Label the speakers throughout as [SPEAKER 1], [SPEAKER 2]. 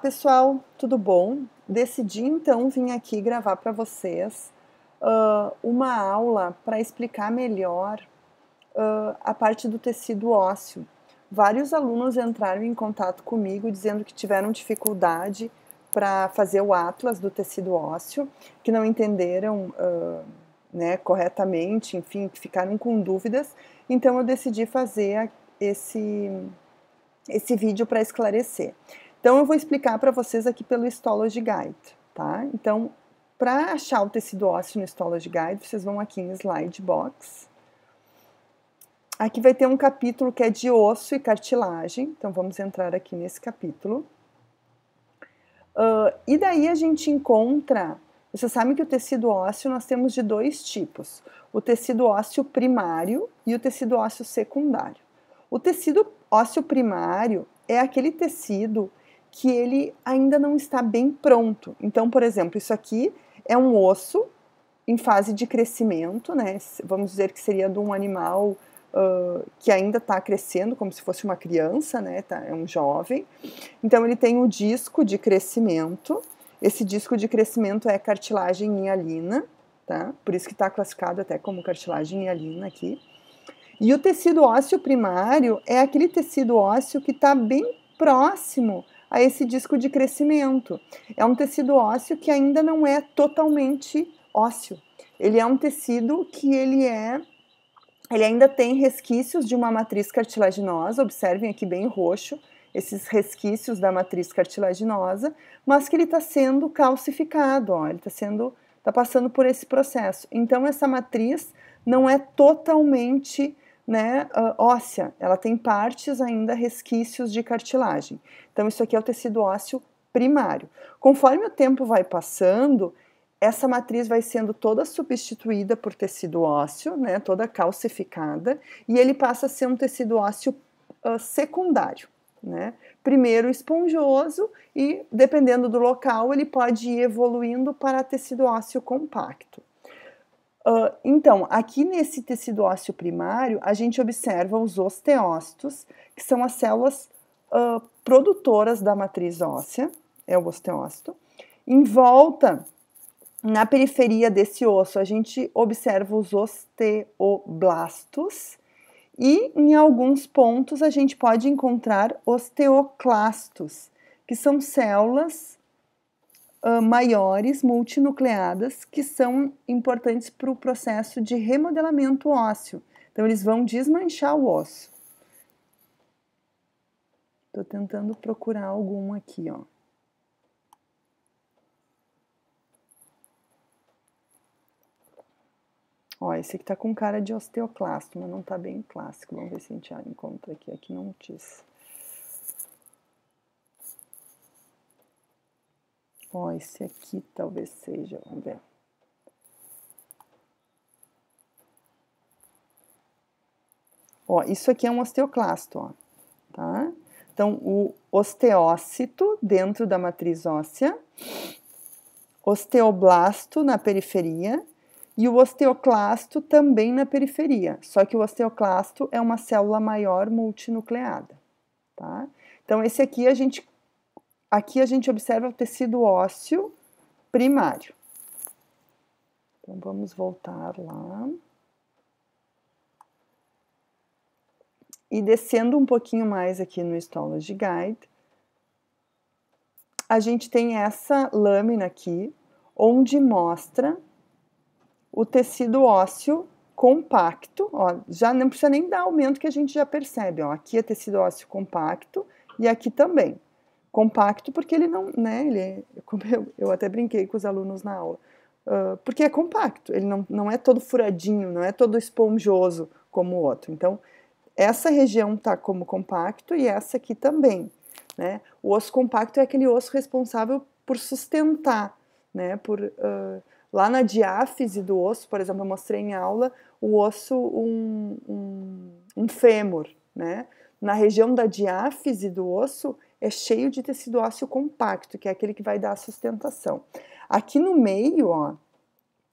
[SPEAKER 1] Pessoal, tudo bom? Decidi então vir aqui gravar para vocês uma aula para explicar melhor a parte do tecido ósseo. Vários alunos entraram em contato comigo dizendo que tiveram dificuldade para fazer o atlas do tecido ósseo, que não entenderam corretamente, enfim, que ficaram com dúvidas. Então eu decidi fazer esse vídeo para esclarecer. Então eu vou explicar para vocês aqui pelo Histology Guide, tá? Então, para achar o tecido ósseo no Histology Guide, vocês vão aqui em Slide Box. Aqui vai ter um capítulo que é de osso e cartilagem, então vamos entrar aqui nesse capítulo. E daí a gente encontra, vocês sabem que o tecido ósseo nós temos de dois tipos, o tecido ósseo primário e o tecido ósseo secundário. O tecido ósseo primário é aquele tecido que ele ainda não está bem pronto. Então, por exemplo, isso aqui é um osso em fase de crescimento, né? Vamos dizer que seria de um animal que ainda está crescendo, como se fosse uma criança, né? É um jovem. Então, ele tem o disco de crescimento. Esse disco de crescimento é cartilagem hialina, tá? Por isso que está classificado até como cartilagem hialina aqui. E o tecido ósseo primário é aquele tecido ósseo que está bem próximo a esse disco de crescimento. É um tecido ósseo que ainda não é totalmente ósseo. Ele é um tecido que ele ainda tem resquícios de uma matriz cartilaginosa, observem aqui bem roxo, esses resquícios da matriz cartilaginosa, mas que ele está sendo calcificado, ó, ele está passando por esse processo. Então essa matriz não é totalmente óssea, ela tem partes ainda, resquícios de cartilagem. Então isso aqui é o tecido ósseo primário. Conforme o tempo vai passando, essa matriz vai sendo toda substituída por tecido ósseo, né, toda calcificada, e ele passa a ser um tecido ósseo secundário, né? Primeiro esponjoso e, dependendo do local, ele pode ir evoluindo para tecido ósseo compacto. Então, aqui nesse tecido ósseo primário, a gente observa os osteócitos, que são as células produtoras da matriz óssea, é o osteócito. Em volta, na periferia desse osso, a gente observa os osteoblastos e, em alguns pontos, a gente pode encontrar osteoclastos, que são células maiores, multinucleadas, que são importantes para o processo de remodelamento ósseo. Então, eles vão desmanchar o osso. Estou tentando procurar algum aqui, ó. Ó, esse aqui tá com cara de osteoclasto, mas não tá bem clássico. Vamos ver se a gente encontra aqui. Aqui não diz. Ó, esse aqui talvez seja, vamos ver. Ó, isso aqui é um osteoclasto, ó, tá? Então, o osteócito dentro da matriz óssea, osteoblasto na periferia e o osteoclasto também na periferia, só que o osteoclasto é uma célula maior multinucleada, tá? Então, esse aqui a gente observa o tecido ósseo primário. Então, vamos voltar lá. E descendo um pouquinho mais aqui no Histology Guide, a gente tem essa lâmina aqui, onde mostra o tecido ósseo compacto, ó, já não precisa nem dar aumento que a gente já percebe, ó, aqui é tecido ósseo compacto e aqui também. Compacto porque ele não, né, como eu até brinquei com os alunos na aula, porque é compacto, ele não é todo furadinho, não é todo esponjoso como o outro. Então, essa região está como compacto e essa aqui também, né? O osso compacto é aquele osso responsável por sustentar, né, lá na diáfise do osso, por exemplo, eu mostrei em aula o osso, um fêmur, né? Na região da diáfise do osso é cheio de tecido ósseo compacto, que é aquele que vai dar a sustentação. Aqui no meio, ó,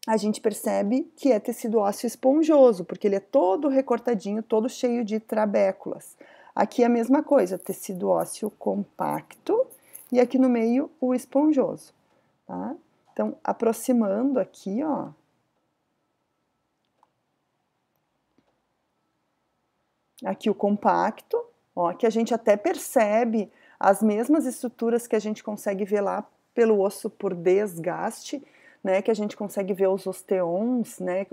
[SPEAKER 1] a gente percebe que é tecido ósseo esponjoso, porque ele é todo recortadinho, todo cheio de trabéculas. Aqui é a mesma coisa, tecido ósseo compacto e aqui no meio o esponjoso, tá? Então, aproximando aqui, ó, aqui o compacto, ó, que a gente até percebe as mesmas estruturas que a gente consegue ver lá pelo osso por desgaste, né, que a gente consegue ver os osteons, né,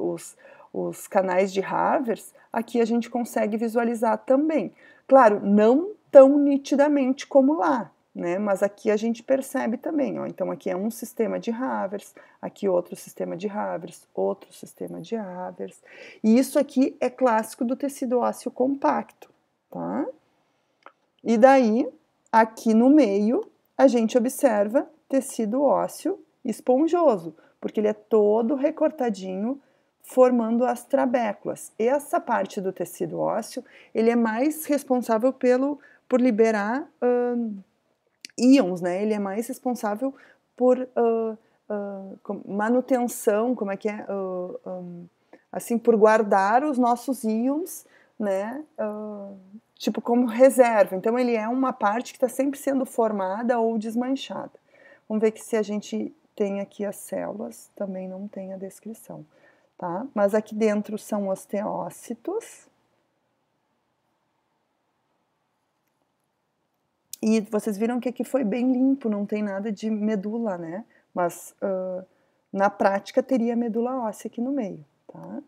[SPEAKER 1] os canais de Havers, aqui a gente consegue visualizar também. Claro, não tão nitidamente como lá, né, mas aqui a gente percebe também, ó, então aqui é um sistema de Havers, aqui outro sistema de Havers, outro sistema de Havers, e isso aqui é clássico do tecido ósseo compacto, tá? E daí, aqui no meio, a gente observa tecido ósseo esponjoso, porque ele é todo recortadinho, formando as trabéculas. Essa parte do tecido ósseo, ele é mais responsável por liberar íons, né? Ele é mais responsável por manutenção, como é que é? Assim, por guardar os nossos íons, né? Tipo como reserva. Então, ele é uma parte que está sempre sendo formada ou desmanchada. Vamos ver que se a gente tem aqui as células, também não tem a descrição, tá? Mas aqui dentro são osteócitos. E vocês viram que aqui foi bem limpo, não tem nada de medula, né? Mas na prática teria medula óssea aqui no meio, tá?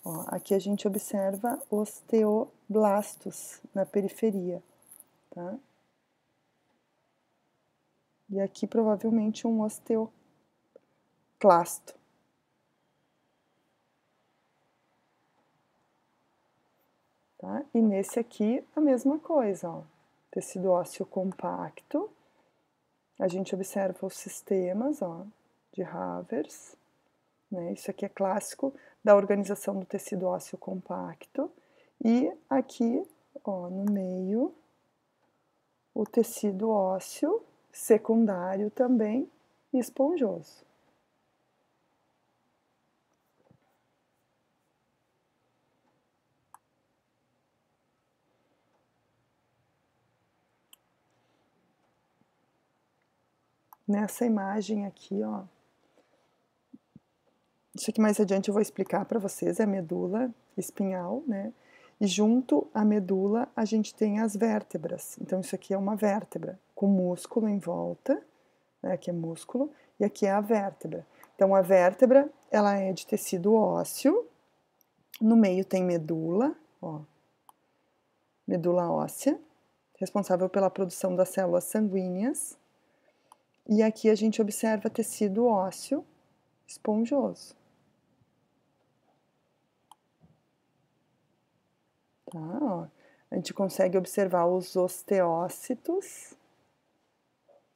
[SPEAKER 1] Ó, aqui a gente observa osteoblastos na periferia, tá? E aqui provavelmente um osteoclasto. Tá? E nesse aqui a mesma coisa, ó. Tecido ósseo compacto. A gente observa os sistemas, ó, de Havers, né? Isso aqui é clássico da organização do tecido ósseo compacto. E aqui, ó, no meio, o tecido ósseo secundário também esponjoso. Nessa imagem aqui, ó, isso aqui mais adiante eu vou explicar para vocês, é a medula espinhal, né? E junto à medula a gente tem as vértebras. Então isso aqui é uma vértebra com músculo em volta, né? Aqui é músculo e aqui é a vértebra. Então a vértebra, ela é de tecido ósseo, no meio tem medula, ó, medula óssea, responsável pela produção das células sanguíneas. E aqui a gente observa tecido ósseo esponjoso. Tá, ó. A gente consegue observar os osteócitos.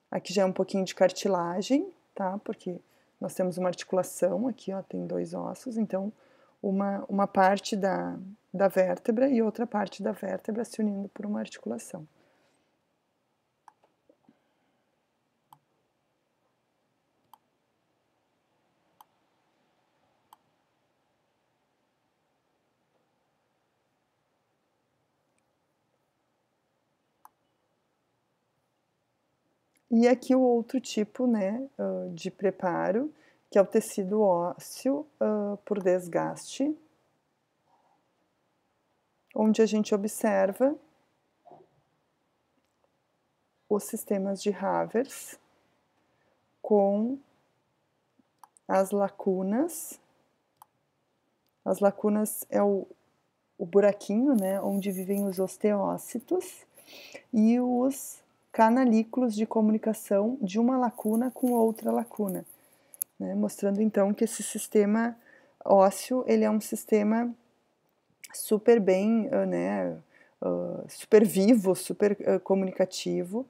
[SPEAKER 1] Aqui já é um pouquinho de cartilagem, tá? Porque nós temos uma articulação aqui, ó, tem dois ossos, então uma parte da vértebra e outra parte da vértebra se unindo por uma articulação. E aqui o outro tipo, né, de preparo, que é o tecido ósseo por desgaste, onde a gente observa os sistemas de Havers com as lacunas. As lacunas é o buraquinho, né, onde vivem os osteócitos, e os canalículos de comunicação de uma lacuna com outra lacuna, né, mostrando então que esse sistema ósseo, ele é um sistema super bem, né, super vivo, super comunicativo,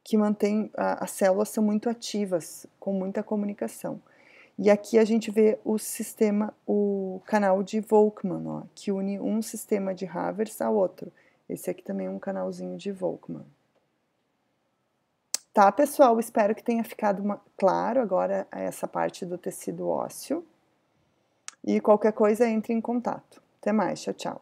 [SPEAKER 1] que mantém, as células são muito ativas, com muita comunicação. E aqui a gente vê o sistema, o canal de Volkmann, ó, que une um sistema de Havers ao outro. Esse aqui também é um canalzinho de Volkmann. Tá, pessoal? Espero que tenha ficado claro agora essa parte do tecido ósseo. E qualquer coisa, entre em contato. Até mais, tchau, tchau.